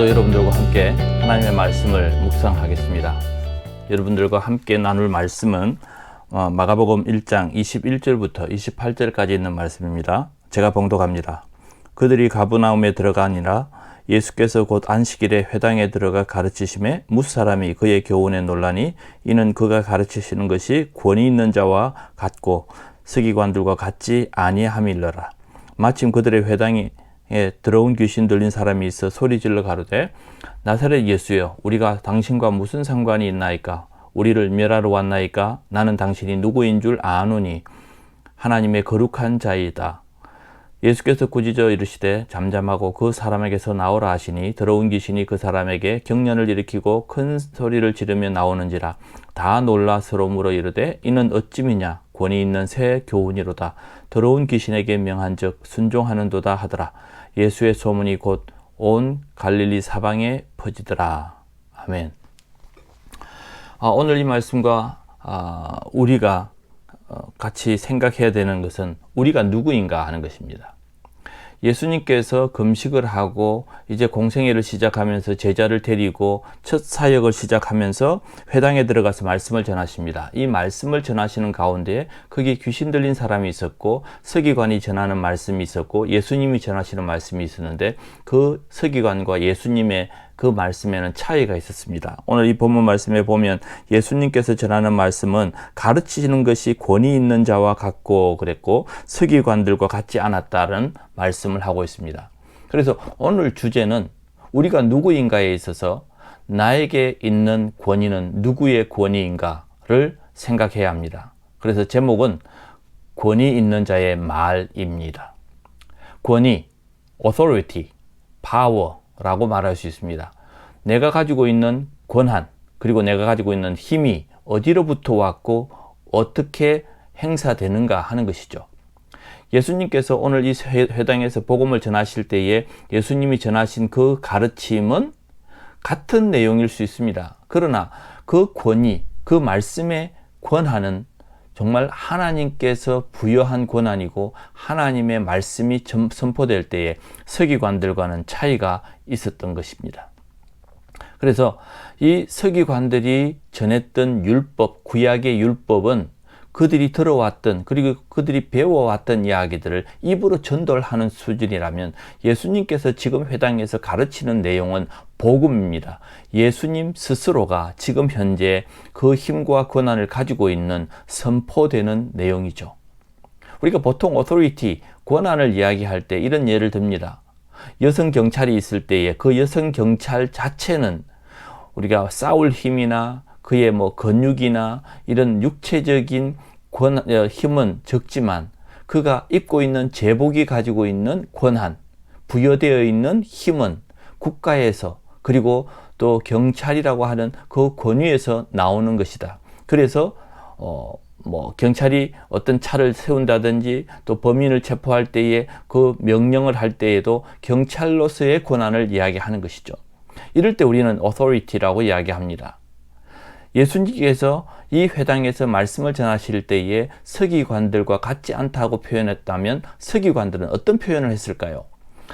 오늘도 여러분들과 함께 하나님의 말씀을 묵상하겠습니다. 여러분들과 함께 나눌 말씀은 마가복음 1장 21절부터 28절까지 있는 말씀입니다. 제가 봉독합니다. 그들이 가브나움에 들어가니라. 예수께서 곧 안식일에 회당에 들어가 가르치심에 뭇사람이 그의 교훈에 놀라니 이는 그가 가르치시는 것이 권위 있는 자와 같고 서기관들과 같지 아니함일러라. 마침 그들의 회당에 들어온 귀신 들린 사람이 있어 소리질러 가로되 나사렛 예수여, 우리가 당신과 무슨 상관이 있나이까? 우리를 멸하러 왔나이까? 나는 당신이 누구인 줄 아노니 하나님의 거룩한 자이다. 예수께서 꾸짖어 이르시되 잠잠하고 그 사람에게서 나오라 하시니 들어온 귀신이 그 사람에게 경련을 일으키고 큰 소리를 지르며 나오는지라. 다 놀라 서로 물어 이르되 이는 어찌미냐? 권위 있는 새 교훈이로다. 들어온 귀신에게 명한즉 순종하는도다 하더라. 예수의 소문이 곧 온 갈릴리 사방에 퍼지더라. 아멘. 오늘 이 말씀과 우리가 같이 생각해야 되는 것은 우리가 누구인가 하는 것입니다. 예수님께서 금식을 하고 이제 공생애를 시작하면서 제자를 데리고 첫 사역을 시작하면서 회당에 들어가서 말씀을 전하십니다. 이 말씀을 전하시는 가운데 거기 귀신 들린 사람이 있었고 서기관이 전하는 말씀이 있었고 예수님이 전하시는 말씀이 있었는데 그 서기관과 예수님의 그 말씀에는 차이가 있었습니다. 오늘 이 본문 말씀에 보면 예수님께서 전하는 말씀은 가르치시는 것이 권위 있는 자와 같고 그랬고 서기관들과 같지 않았다는 말씀을 하고 있습니다. 그래서 오늘 주제는 우리가 누구인가에 있어서 나에게 있는 권위는 누구의 권위인가를 생각해야 합니다. 그래서 제목은 권위 있는 자의 말입니다. 권위, authority, power라고 말할 수 있습니다. 내가 가지고 있는 권한, 그리고 내가 가지고 있는 힘이 어디로부터 왔고 어떻게 행사되는가 하는 것이죠. 예수님께서 오늘 이 회당에서 복음을 전하실 때에 예수님이 전하신 그 가르침은 같은 내용일 수 있습니다. 그러나 그 권위, 그 말씀의 권한은 정말 하나님께서 부여한 권한이고 하나님의 말씀이 선포될 때에 서기관들과는 차이가 있었던 것입니다. 그래서 이 서기관들이 전했던 율법, 구약의 율법은 그들이 들어왔던 그리고 그들이 배워왔던 이야기들을 입으로 전달하는 수준이라면 예수님께서 지금 회당에서 가르치는 내용은 복음입니다. 예수님 스스로가 지금 현재 그 힘과 권한을 가지고 있는 선포되는 내용이죠. 우리가 보통 authority, 권한을 이야기할 때 이런 예를 듭니다. 여성 경찰이 있을 때에 그 여성 경찰 자체는 우리가 싸울 힘이나 그의 근육이나 이런 육체적인 힘은 적지만 그가 입고 있는 제복이 가지고 있는 권한, 부여되어 있는 힘은 국가에서 그리고 또 경찰이라고 하는 그 권위에서 나오는 것이다. 그래서 경찰이 어떤 차를 세운다든지 또 범인을 체포할 때에 그 명령을 할 때에도 경찰로서의 권한을 이야기하는 것이죠. 이럴 때 우리는 authority라고 이야기합니다. 예수님께서 이 회당에서 말씀을 전하실 때에 서기관들과 같지 않다고 표현했다면 서기관들은 어떤 표현을 했을까요?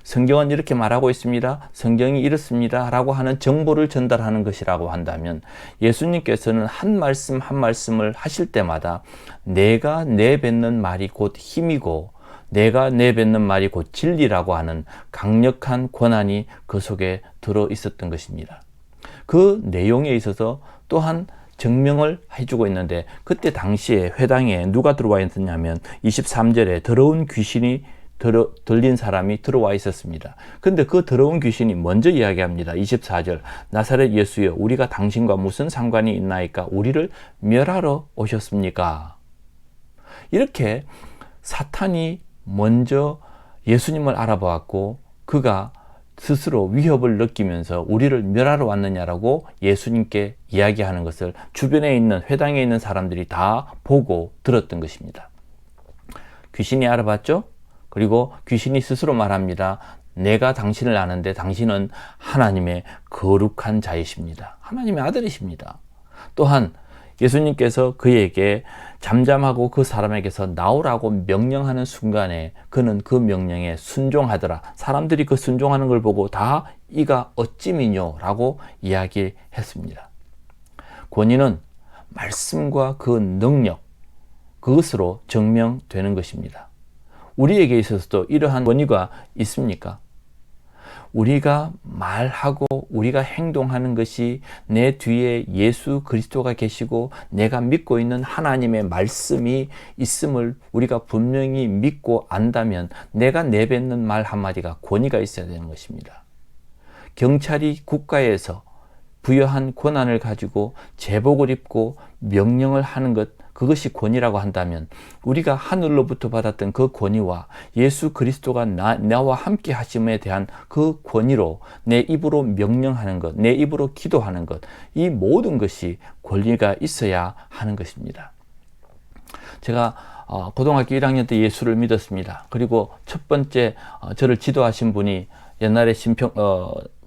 성경은 이렇게 말하고 있습니다. 성경이 이렇습니다. 라고 하는 정보를 전달하는 것이라고 한다면 예수님께서는 한 말씀 한 말씀을 하실 때마다 내가 내뱉는 말이 곧 힘이고 내가 내뱉는 말이 곧 진리라고 하는 강력한 권한이 그 속에 들어 있었던 것입니다. 그 내용에 있어서 또한 증명을 해주고 있는데 그때 당시에 회당에 누가 들어와 있었냐면 23절에 더러운 귀신이 들린 사람이 들어와 있었습니다. 그런데 그 더러운 귀신이 먼저 이야기합니다. 24절 나사렛 예수여, 우리가 당신과 무슨 상관이 있나이까? 우리를 멸하러 오셨습니까? 이렇게 사탄이 먼저 예수님을 알아보았고 그가 스스로 위협을 느끼면서 우리를 멸하러 왔느냐라고 예수님께 이야기하는 것을 주변에 있는 회당에 있는 사람들이 다 보고 들었던 것입니다. 귀신이 알아봤죠? 그리고 귀신이 스스로 말합니다. 내가 당신을 아는데 당신은 하나님의 거룩한 자이십니다. 하나님의 아들이십니다. 또한 예수님께서 그에게 잠잠하고 그 사람에게서 나오라고 명령하는 순간에 그는 그 명령에 순종하더라. 사람들이 그 순종하는 걸 보고 다 이가 어찌미뇨 라고 이야기했습니다. 권위는 말씀과 그 능력, 그것으로 증명되는 것입니다. 우리에게 있어서도 이러한 권위가 있습니까? 우리가 말하고 우리가 행동하는 것이 내 뒤에 예수 그리스도가 계시고 내가 믿고 있는 하나님의 말씀이 있음을 우리가 분명히 믿고 안다면 내가 내뱉는 말 한마디가 권위가 있어야 되는 것입니다. 경찰이 국가에서 부여한 권한을 가지고 제복을 입고 명령을 하는 것, 그것이 권위라고 한다면 우리가 하늘로부터 받았던 그 권위와 예수 그리스도가 나와 함께 하심에 대한 그 권위로 내 입으로 명령하는 것, 내 입으로 기도하는 것, 이 모든 것이 권위가 있어야 하는 것입니다. 제가 고등학교 1학년 때 예수를 믿었습니다. 그리고 첫 번째 저를 지도하신 분이 옛날에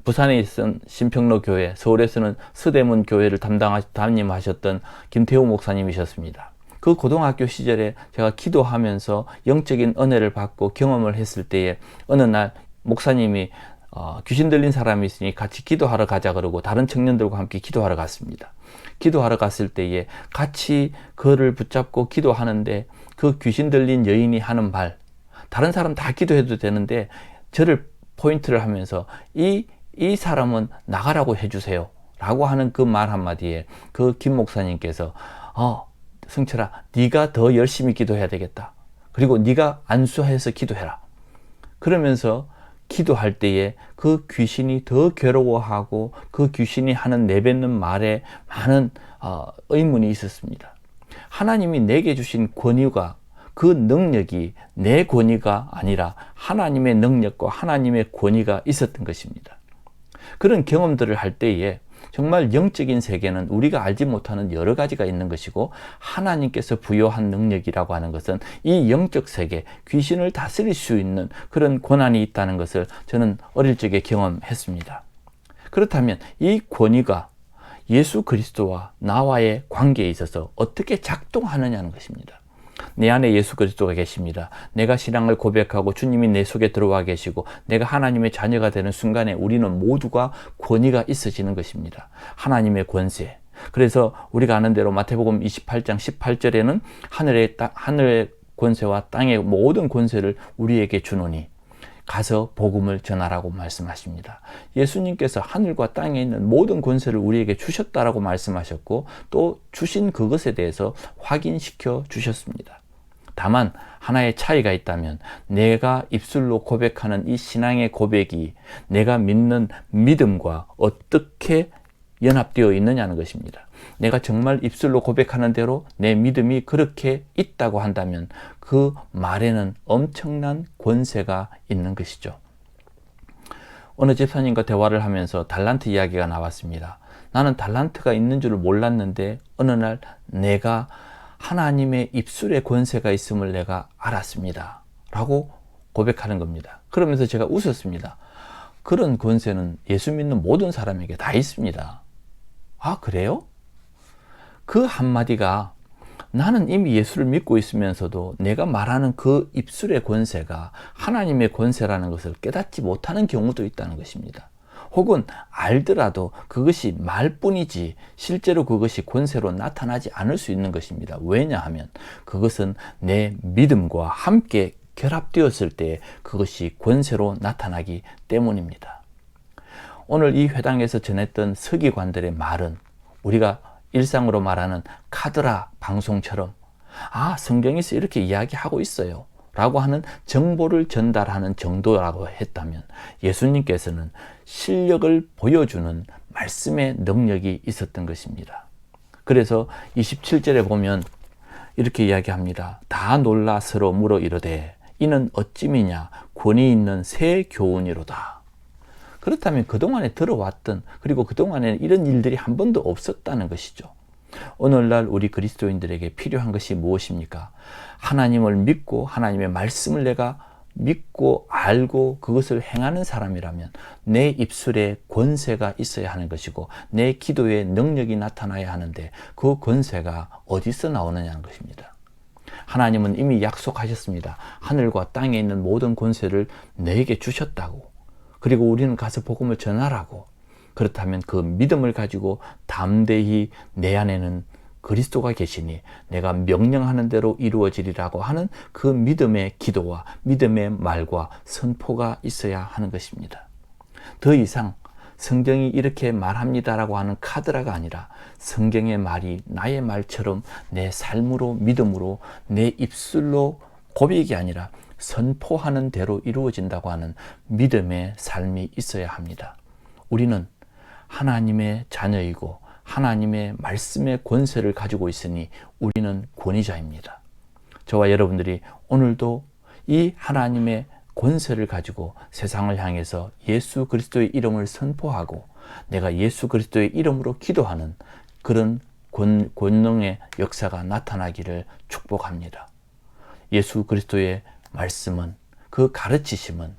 부산에 있던 신평로 교회, 서울에서는 서대문 교회를 담임하셨던 김태우 목사님이셨습니다. 그 고등학교 시절에 제가 기도하면서 영적인 은혜를 받고 경험을 했을 때에 어느 날 목사님이 귀신 들린 사람이 있으니 같이 기도하러 가자 그러고 다른 청년들과 함께 기도하러 갔습니다. 기도하러 갔을 때에 같이 그를 붙잡고 기도하는데 그 귀신 들린 여인이 하는 말, 다른 사람 다 기도해도 되는데 저를 포인트를 하면서 이 사람은 나가라고 해주세요 라고 하는 그 말 한마디에 그 김 목사님께서 승철아, 네가 더 열심히 기도해야 되겠다. 그리고 네가 안수해서 기도해라. 그러면서 기도할 때에 그 귀신이 더 괴로워하고 그 귀신이 하는 내뱉는 말에 많은 의문이 있었습니다. 하나님이 내게 주신 권위가, 그 능력이 내 권위가 아니라 하나님의 능력과 하나님의 권위가 있었던 것입니다. 그런 경험들을 할 때에 정말 영적인 세계는 우리가 알지 못하는 여러 가지가 있는 것이고 하나님께서 부여한 능력이라고 하는 것은 이 영적 세계, 귀신을 다스릴 수 있는 그런 권한이 있다는 것을 저는 어릴 적에 경험했습니다. 그렇다면 이 권위가 예수 그리스도와 나와의 관계에 있어서 어떻게 작동하느냐는 것입니다. 내 안에 예수 그리스도가 계십니다. 내가 신앙을 고백하고 주님이 내 속에 들어와 계시고 내가 하나님의 자녀가 되는 순간에 우리는 모두가 권위가 있어지는 것입니다. 하나님의 권세. 그래서 우리가 아는 대로 마태복음 28장 18절에는 하늘의 권세와 땅의 모든 권세를 우리에게 주노니 가서 복음을 전하라고 말씀하십니다. 예수님께서 하늘과 땅에 있는 모든 권세를 우리에게 주셨다라고 말씀하셨고 또 주신 그것에 대해서 확인시켜 주셨습니다. 다만 하나의 차이가 있다면 내가 입술로 고백하는 이 신앙의 고백이 내가 믿는 믿음과 어떻게 연합되어 있느냐는 것입니다. 내가 정말 입술로 고백하는 대로 내 믿음이 그렇게 있다고 한다면 그 말에는 엄청난 권세가 있는 것이죠. 어느 집사님과 대화를 하면서 달란트 이야기가 나왔습니다. 나는 달란트가 있는 줄 몰랐는데 어느 날 내가 하나님의 입술에 권세가 있음을 내가 알았습니다 라고 고백하는 겁니다. 그러면서 제가 웃었습니다. 그런 권세는 예수 믿는 모든 사람에게 다 있습니다. 아, 그래요? 그 한마디가 나는 이미 예수를 믿고 있으면서도 내가 말하는 그 입술의 권세가 하나님의 권세라는 것을 깨닫지 못하는 경우도 있다는 것입니다. 혹은 알더라도 그것이 말뿐이지 실제로 그것이 권세로 나타나지 않을 수 있는 것입니다. 왜냐하면 그것은 내 믿음과 함께 결합되었을 때 그것이 권세로 나타나기 때문입니다. 오늘 이 회당에서 전했던 서기관들의 말은 우리가 일상으로 말하는 카드라 방송처럼 성경에서 이렇게 이야기하고 있어요 라고 하는 정보를 전달하는 정도라고 했다면 예수님께서는 실력을 보여주는 말씀의 능력이 있었던 것입니다. 그래서 27절에 보면 이렇게 이야기합니다. 다 놀라 서로 물어 이르되 이는 어찌미냐 권위 있는 새 교훈이로다. 그렇다면 그동안에 들어왔던 그리고 그동안에 이런 일들이 한 번도 없었다는 것이죠. 오늘날 우리 그리스도인들에게 필요한 것이 무엇입니까? 하나님을 믿고 하나님의 말씀을 내가 믿고 알고 그것을 행하는 사람이라면 내 입술에 권세가 있어야 하는 것이고 내 기도에 능력이 나타나야 하는데 그 권세가 어디서 나오느냐는 것입니다. 하나님은 이미 약속하셨습니다. 하늘과 땅에 있는 모든 권세를 너에게 주셨다고. 그리고 우리는 가서 복음을 전하라고. 그렇다면 그 믿음을 가지고 담대히 내 안에는 그리스도가 계시니 내가 명령하는 대로 이루어지리라고 하는 그 믿음의 기도와 믿음의 말과 선포가 있어야 하는 것입니다. 더 이상 성경이 이렇게 말합니다라고 하는 카드라가 아니라 성경의 말이 나의 말처럼 내 삶으로 믿음으로 내 입술로 고백이 아니라 선포하는 대로 이루어진다고 하는 믿음의 삶이 있어야 합니다. 우리는 하나님의 자녀이고 하나님의 말씀의 권세를 가지고 있으니 우리는 권위자입니다. 저와 여러분들이 오늘도 이 하나님의 권세를 가지고 세상을 향해서 예수 그리스도의 이름을 선포하고 내가 예수 그리스도의 이름으로 기도하는 그런 권능의 역사가 나타나기를 축복합니다. 예수 그리스도의 말씀은, 그 가르치심은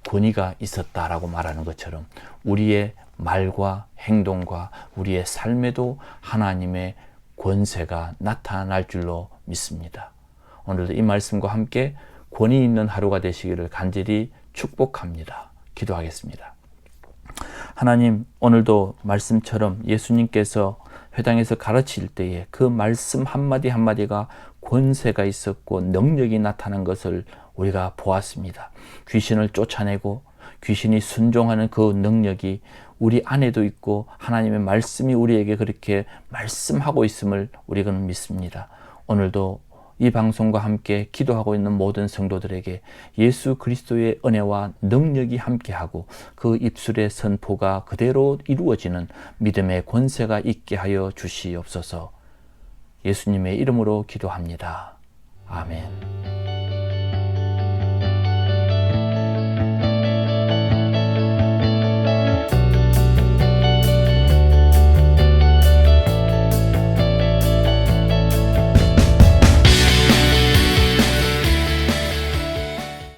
권위가 있었다라고 말하는 것처럼 우리의 말과 행동과 우리의 삶에도 하나님의 권세가 나타날 줄로 믿습니다. 오늘도 이 말씀과 함께 권위 있는 하루가 되시기를 간절히 축복합니다. 기도하겠습니다. 하나님, 오늘도 말씀처럼 예수님께서 회당에서 가르칠 때에 그 말씀 한마디 한마디가 권세가 있었고 능력이 나타난 것을 우리가 보았습니다. 귀신을 쫓아내고 귀신이 순종하는 그 능력이 우리 안에도 있고 하나님의 말씀이 우리에게 그렇게 말씀하고 있음을 우리는 믿습니다. 오늘도 이 방송과 함께 기도하고 있는 모든 성도들에게 예수 그리스도의 은혜와 능력이 함께하고 그 입술의 선포가 그대로 이루어지는 믿음의 권세가 있게 하여 주시옵소서. 예수님의 이름으로 기도합니다. 아멘.